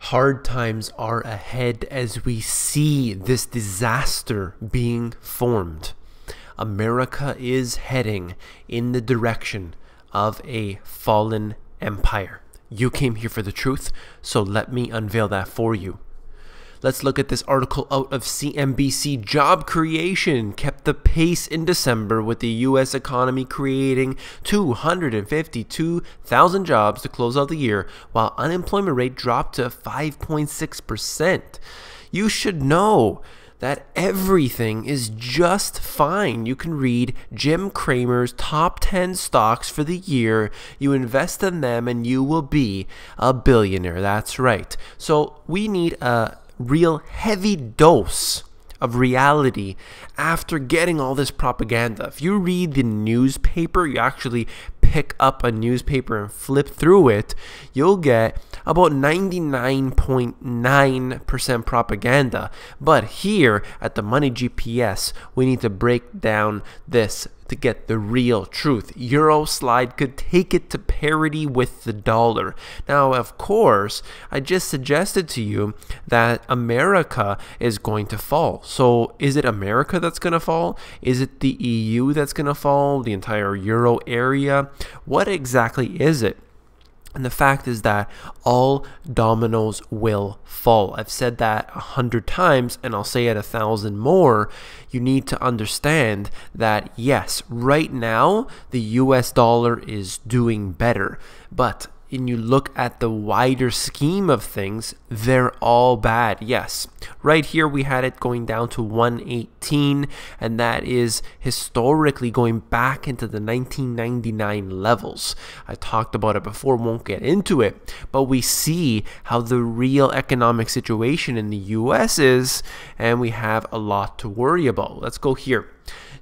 Hard times are ahead as we see this disaster being formed. America is heading in the direction of a fallen empire. You came here for the truth, so let me unveil that for you. Let's look at this article out of CNBC. Job creation kept the pace in December, with the U.S. economy creating 252,000 jobs to close out the year, while unemployment rate dropped to 5.6%. You should know that everything is just fine. You can read Jim Cramer's top 10 stocks for the year. You invest in them and you will be a billionaire. That's right. So we need a real heavy dose of reality after getting all this propaganda. If you read the newspaper, you actually pick up a newspaper and flip through it, you'll get about 99.9% propaganda. But here at the Money GPS, we need to break down this to get the real truth. Euroslide could take it to parity with the dollar. Now, of course, I just suggested to you that America is going to fall. So is it America that's going to fall? Is it the EU that's going to fall? The entire Euro area? What exactly is it? And the fact is that all dominoes will fall. I've said that 100 times, and I'll say it 1,000 more. You need to understand that, yes, right now, the US dollar is doing better. But when you look at the wider scheme of things, they're all bad. Yes, right here we had it going down to 118, and that is historically going back into the 1999 levels. I talked about it before, won't get into it, but we see how the real economic situation in the US is, and we have a lot to worry about. Let's go here.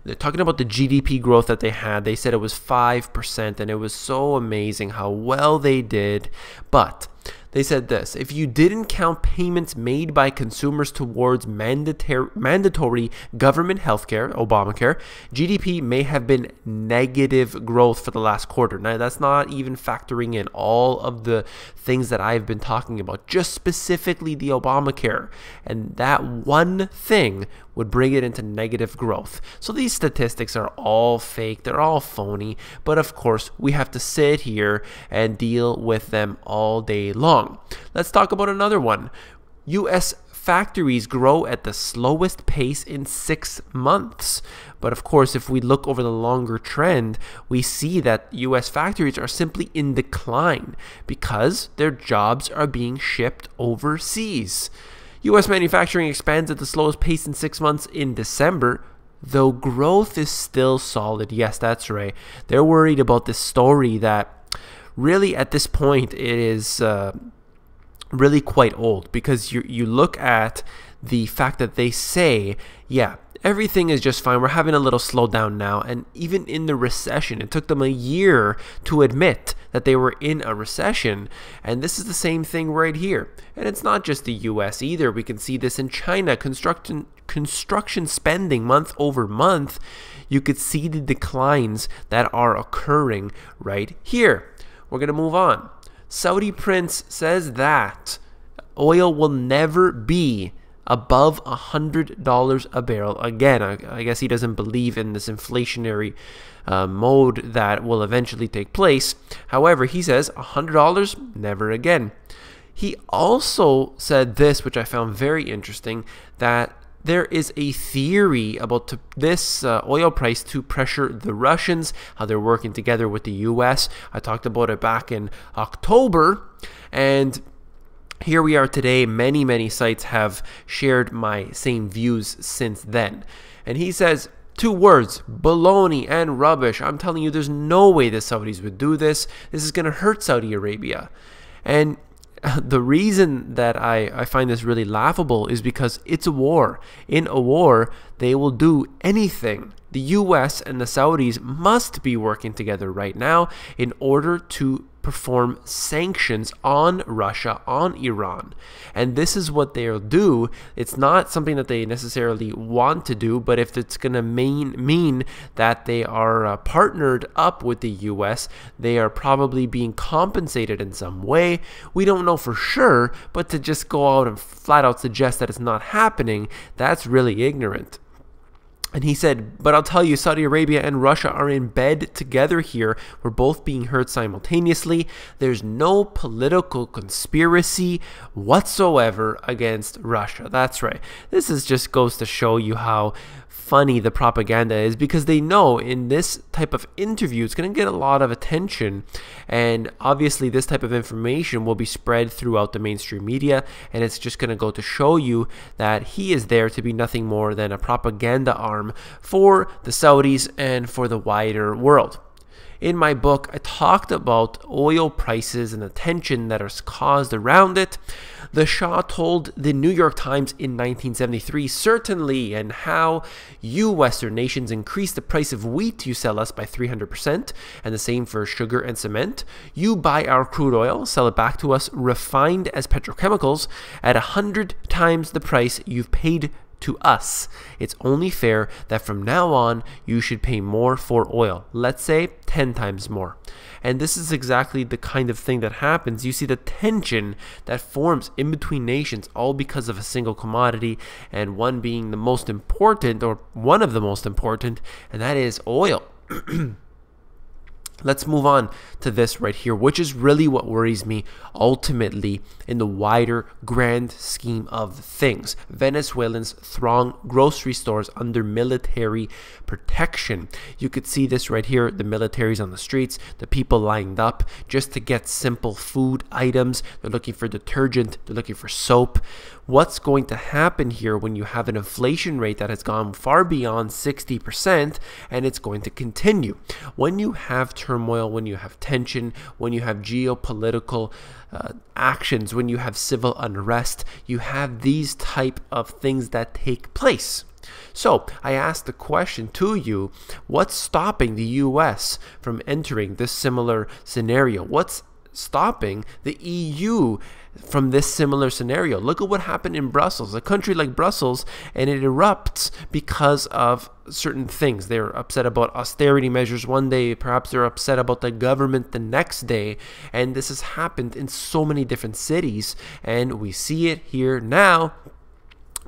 They're talking about the GDP growth that they had. They said it was 5%, and it was so amazing how well they did. But they said this: if you didn't count payments made by consumers towards mandatory government healthcare, Obamacare, GDP may have been negative growth for the last quarter. Now, that's not even factoring in all of the things that I've been talking about, just specifically the Obamacare. And that one thing would bring it into negative growth. So these statistics are all fake. They're all phony. But of course, we have to sit here and deal with them all day long. Let's talk about another one. U.S. factories grow at the slowest pace in 6 months. But of course, if we look over the longer trend, we see that U.S. factories are simply in decline because their jobs are being shipped overseas. U.S. manufacturing expands at the slowest pace in 6 months in December, though growth is still solid. Yes, that's right. They're worried about this story that really at this point it is really quite old, because you look at the fact that they say, yeah, everything is just fine. We're having a little slowdown now. And even in the recession, it took them a year to admit that they were in a recession. And this is the same thing right here. And it's not just the US either. We can see this in China. Construction spending month over month. You could see the declines that are occurring right here. We're going to move on. Saudi prince says that oil will never be above $100 a barrel again. I guess he doesn't believe in this inflationary mode that will eventually take place. However, he says $100, never again. He also said this, which I found very interesting, that there is a theory about this oil price to pressure the Russians, how they're working together with the US. I talked about it back in October, and here we are today. Many sites have shared my same views since then. And he says, 2 words, baloney and rubbish. I'm telling you, there's no way the Saudis would do this. This is going to hurt Saudi Arabia. And the reason that I find this really laughable is because it's a war. In a war, they will do anything. The US and the Saudis must be working together right now in order to perform sanctions on Russia, on Iran. And this is what they'll do. It's not something that they necessarily want to do, but if it's going to mean that they are partnered up with the US, they are probably being compensated in some way. We don't know for sure, but to just go out and flat out suggest that it's not happening, that's really ignorant. And he said, but I'll tell you, Saudi Arabia and Russia are in bed together here. We're both being hurt simultaneously. There's no political conspiracy whatsoever against Russia. That's right. This just goes to show you how funny the propaganda is, because they know in this type of interview it's going to get a lot of attention, and obviously this type of information will be spread throughout the mainstream media, and it's just going to go to show you that he is there to be nothing more than a propaganda arm for the Saudis and for the wider world. In my book, I talked about oil prices and the tension that is caused around it. The Shah told the New York Times in 1973, certainly, and how you Western nations increase the price of wheat you sell us by 300%, and the same for sugar and cement. You buy our crude oil, sell it back to us refined as petrochemicals at 100 times the price you've paid to us. It's only fair that from now on you should pay more for oil. Let's say 10 times more. And this is exactly the kind of thing that happens. You see the tension that forms in between nations, all because of a single commodity, and one being the most important, or one of the most important, and that is oil. Let's move on to this right here, which is really what worries me ultimately in the wider grand scheme of things. Venezuelans throng grocery stores under military protection. You could see this right here, the military's on the streets, the people lined up just to get simple food items. They're looking for detergent, they're looking for soap. What's going to happen here when you have an inflation rate that has gone far beyond 60%, and it's going to continue? When you have turmoil, when you have tension, when you have geopolitical actions, when you have civil unrest, you have these type of things that take place. So I asked the question to you, what's stopping the US from entering this similar scenario? What's stopping the EU from this similar scenario? Look at what happened in Brussels, a country like Brussels, and it erupts because of certain things. They're upset about austerity measures one day, perhaps they're upset about the government the next day, and this has happened in so many different cities, and we see it here now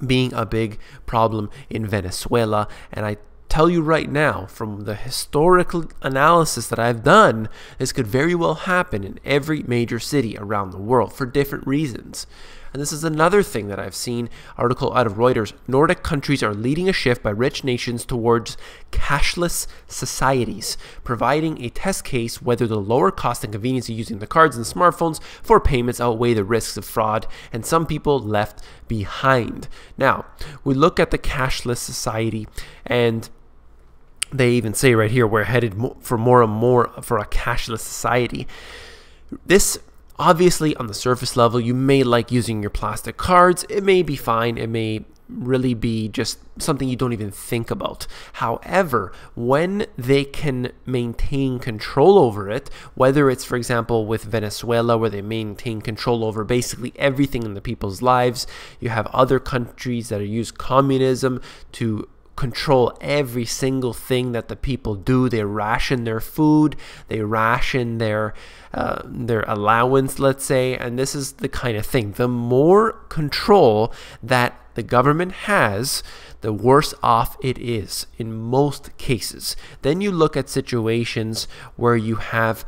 being a big problem in Venezuela. And I tell you right now, from the historical analysis that I've done, this could very well happen in every major city around the world for different reasons. And this is another thing that I've seen, article out of Reuters. Nordic countries are leading a shift by rich nations towards cashless societies, providing a test case whether the lower cost and convenience of using the cards and smartphones for payments outweigh the risks of fraud and some people left behind. Now, we look at the cashless society, and they even say right here, we're headed for more and more for a cashless society. This, obviously, on the surface level, you may like using your plastic cards. It may be fine. It may really be just something you don't even think about. However, when they can maintain control over it, whether it's, for example, with Venezuela, where they maintain control over basically everything in the people's lives, you have other countries that use communism to control every single thing that the people do. They ration their food, they ration their allowance, let's say, and this is the kind of thing. The more control that the government has, the worse off it is in most cases. Then you look at situations where you have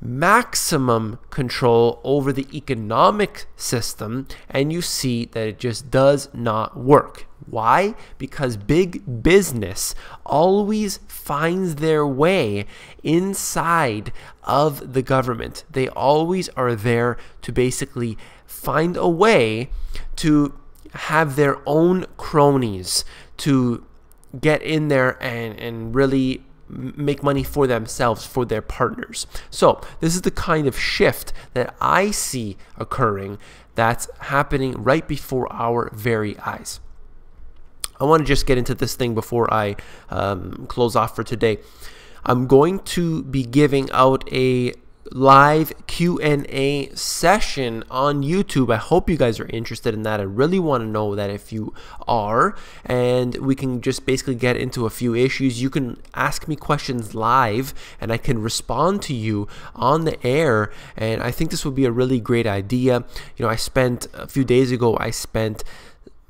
maximum control over the economic system, and you see that it just does not work. Why? Because big business always finds their way inside of the government. They always are there to basically find a way to have their own cronies, to get in there and really make money for themselves, for their partners. So this is the kind of shift that I see occurring, that's happening right before our very eyes. I want to just get into this thing before I close off for today. I'm going to be giving out a live Q&A session on YouTube. I hope you guys are interested in that. I really want to know that if you are, and we can just basically get into a few issues. You can ask me questions live and I can respond to you on the air, and I think this would be a really great idea. You know, a few days ago I spent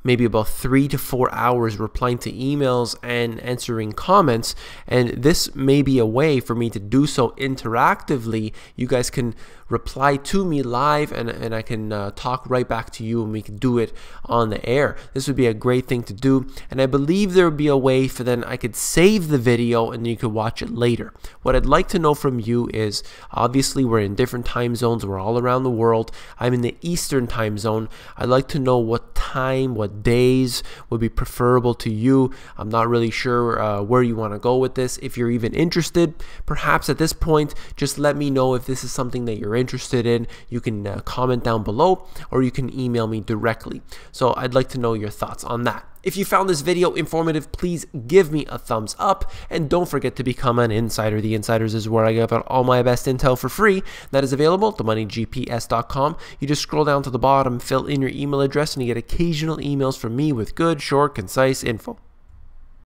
maybe about 3 to 4 hours replying to emails and answering comments, and this may be a way for me to do so interactively. You guys can reply to me live, and I can talk right back to you, and we can do it on the air. This would be a great thing to do, and I believe there would be a way for then I could save the video and you could watch it later. What I'd like to know from you is, obviously we're in different time zones, we're all around the world. I'm in the Eastern time zone. I'd like to know what time, what days would be preferable to you. I'm not really sure where you want to go with this. If you're even interested, perhaps at this point, just let me know if this is something that you're interested in. You can comment down below, or you can email me directly. So I'd like to know your thoughts on that. If you found this video informative, please give me a thumbs up, and don't forget to become an insider. The Insiders is where I give out all my best intel for free. That is available at themoneygps.com. You just scroll down to the bottom, fill in your email address, and you get occasional emails from me with good, short, concise info.